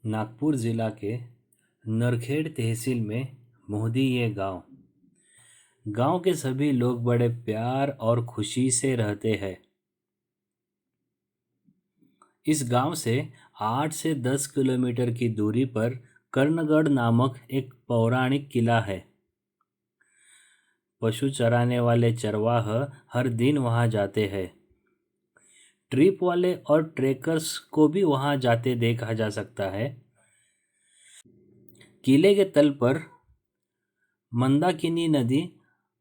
नागपुर ज़िला के नरखेड़ तहसील में मोहदी ये गांव गांव के सभी लोग बड़े प्यार और खुशी से रहते हैं। इस गांव से 8 से 10 किलोमीटर की दूरी पर कर्णगढ़ नामक एक पौराणिक किला है। पशु चराने वाले चरवाह हर दिन वहां जाते हैं। ट्रिप वाले और ट्रेकर्स को भी वहां जाते देखा जा सकता है। किले के तल पर मंदाकिनी नदी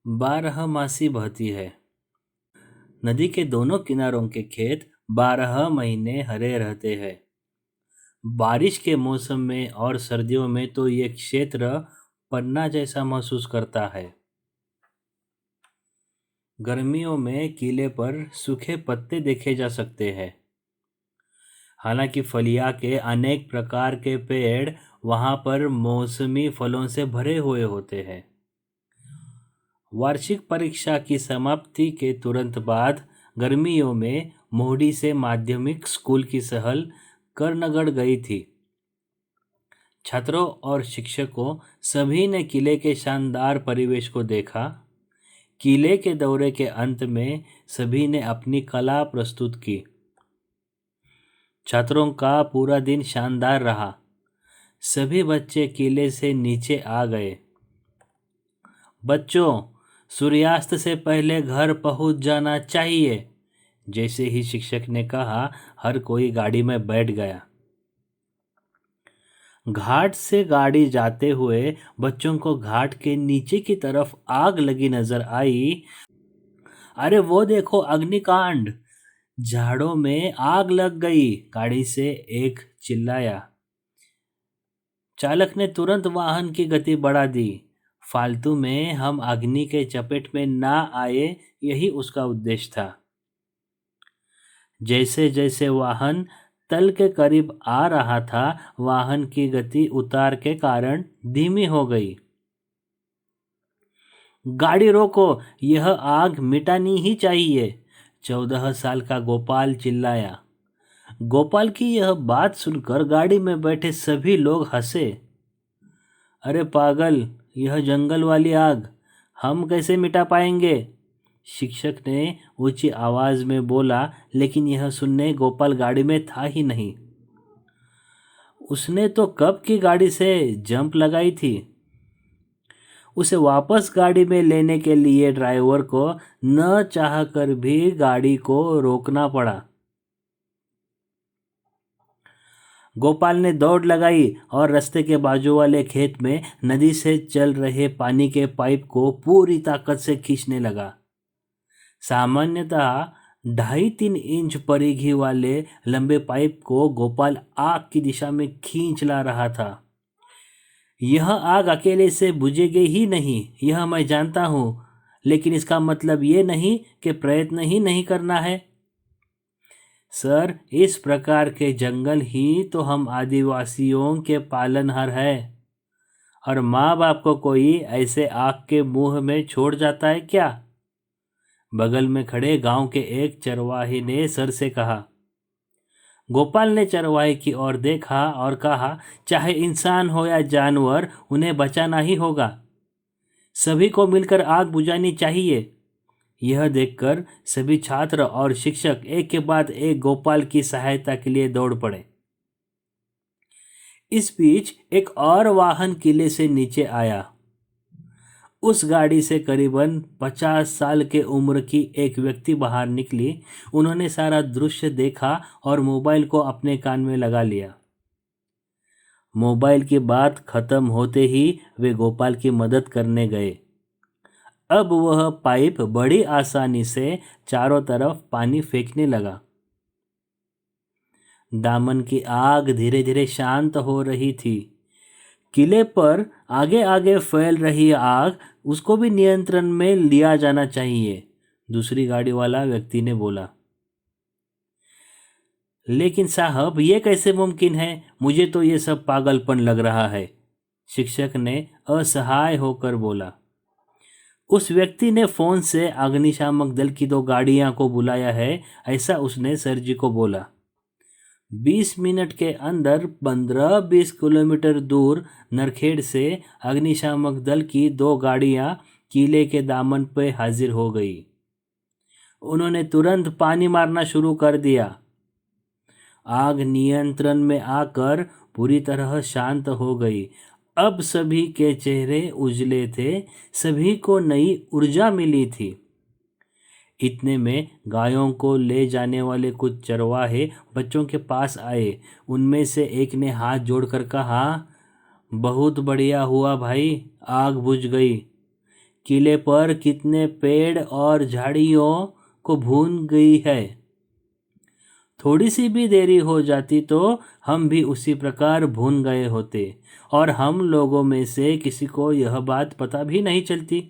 बारहमासी बहती है। नदी के दोनों किनारों के खेत 12 महीने हरे रहते हैं। बारिश के मौसम में और सर्दियों में तो ये क्षेत्र पन्ना जैसा महसूस करता है। गर्मियों में किले पर सूखे पत्ते देखे जा सकते हैं। हालांकि फलिया के अनेक प्रकार के पेड़ वहां पर मौसमी फलों से भरे हुए होते हैं। वार्षिक परीक्षा की समाप्ति के तुरंत बाद गर्मियों में मोहडी से माध्यमिक स्कूल की सहल कर्णगढ़ गई थी। छात्रों और शिक्षकों सभी ने किले के शानदार परिवेश को देखा। किले के दौरे के अंत में सभी ने अपनी कला प्रस्तुत की। छात्रों का पूरा दिन शानदार रहा। सभी बच्चे किले से नीचे आ गए। बच्चों, सूर्यास्त से पहले घर पहुंच जाना चाहिए। जैसे ही शिक्षक ने कहा, हर कोई गाड़ी में बैठ गया। घाट से गाड़ी जाते हुए बच्चों को घाट के नीचे की तरफ आग लगी नजर आई। अरे वो देखो, अग्निकांड! झाड़ों में आग लग गई, गाड़ी से एक चिल्लाया। चालक ने तुरंत वाहन की गति बढ़ा दी। फालतू में हम अग्नि के चपेट में ना आए, यही उसका उद्देश्य था। जैसे जैसे वाहन तल के करीब आ रहा था, वाहन की गति उतार के कारण धीमी हो गई। गाड़ी रोको, यह आग मिटानी ही चाहिए, 14 साल का गोपाल चिल्लाया। गोपाल की यह बात सुनकर गाड़ी में बैठे सभी लोग हंसे। अरे पागल, यह जंगल वाली आग हम कैसे मिटा पाएंगे? शिक्षक ने ऊंची आवाज में बोला, लेकिन यह सुनने गोपाल गाड़ी में था ही नहीं। उसने तो कब की गाड़ी से जंप लगाई थी। उसे वापस गाड़ी में लेने के लिए ड्राइवर को न चाहकर भी गाड़ी को रोकना पड़ा। गोपाल ने दौड़ लगाई और रास्ते के बाजू वाले खेत में नदी से चल रहे पानी के पाइप को पूरी ताकत से खींचने लगा। सामान्यतः 2.5-3 इंच परिघी वाले लंबे पाइप को गोपाल आग की दिशा में खींच ला रहा था। यह आग अकेले से बुझेगी ही नहीं, यह मैं जानता हूँ, लेकिन इसका मतलब ये नहीं कि प्रयत्न ही नहीं करना है। सर, इस प्रकार के जंगल ही तो हम आदिवासियों के पालनहार है। और माँ बाप को कोई ऐसे आग के मुंह में छोड़ जाता है क्या? बगल में खड़े गांव के एक चरवाहे ने सर से कहा। गोपाल ने चरवाहे की ओर देखा और कहा, चाहे इंसान हो या जानवर, उन्हें बचाना ही होगा। सभी को मिलकर आग बुझानी चाहिए। यह देखकर सभी छात्र और शिक्षक एक के बाद एक गोपाल की सहायता के लिए दौड़ पड़े। इस बीच एक और वाहन किले से नीचे आया। उस गाड़ी से करीबन 50 साल के उम्र की एक व्यक्ति बाहर निकली। उन्होंने सारा दृश्य देखा और मोबाइल को अपने कान में लगा लिया। मोबाइल की बात खत्म होते ही वे गोपाल की मदद करने गए। अब वह पाइप बड़ी आसानी से चारों तरफ पानी फेंकने लगा। दामन की आग धीरे धीरे शांत हो रही थी। किले पर आगे आगे फैल रही आग, उसको भी नियंत्रण में लिया जाना चाहिए, दूसरी गाड़ी वाला व्यक्ति ने बोला। लेकिन साहब, ये कैसे मुमकिन है? मुझे तो ये सब पागलपन लग रहा है, शिक्षक ने असहाय होकर बोला। उस व्यक्ति ने फोन से अग्निशामक दल की 2 गाड़ियां को बुलाया है, ऐसा उसने सर जी को बोला। 20 मिनट के अंदर 15-20 किलोमीटर दूर नरखेड़ से अग्निशामक दल की 2 गाड़ियां किले के दामन पे हाजिर हो गई। उन्होंने तुरंत पानी मारना शुरू कर दिया। आग नियंत्रण में आकर पूरी तरह शांत हो गई। अब सभी के चेहरे उजले थे, सभी को नई ऊर्जा मिली थी। इतने में गायों को ले जाने वाले कुछ चरवाहे बच्चों के पास आए। उनमें से एक ने हाथ जोड़कर कहा, बहुत बढ़िया हुआ भाई, आग बुझ गई। किले पर कितने पेड़ और झाड़ियों को भून गई है। थोड़ी सी भी देरी हो जाती तो हम भी उसी प्रकार भून गए होते और हम लोगों में से किसी को यह बात पता भी नहीं चलती।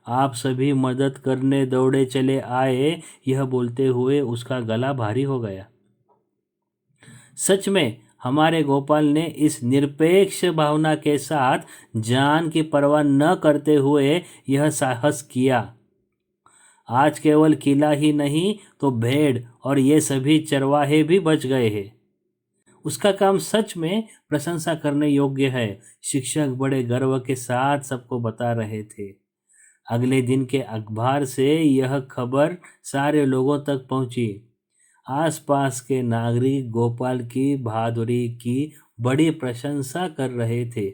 आप सभी मदद करने दौड़े चले आए। यह बोलते हुए उसका गला भारी हो गया। सच में हमारे गोपाल ने इस निरपेक्ष भावना के साथ जान की परवाह न करते हुए यह साहस किया। आज केवल किला ही नहीं तो भेड़ और ये सभी चरवाहे भी बच गए हैं। उसका काम सच में प्रशंसा करने योग्य है। शिक्षक बड़े गर्व के साथ सबको बता रहे थे। अगले दिन के अखबार से यह खबर सारे लोगों तक पहुंची। आसपास के नागरिक गोपाल की बहादुरी की बड़ी प्रशंसा कर रहे थे।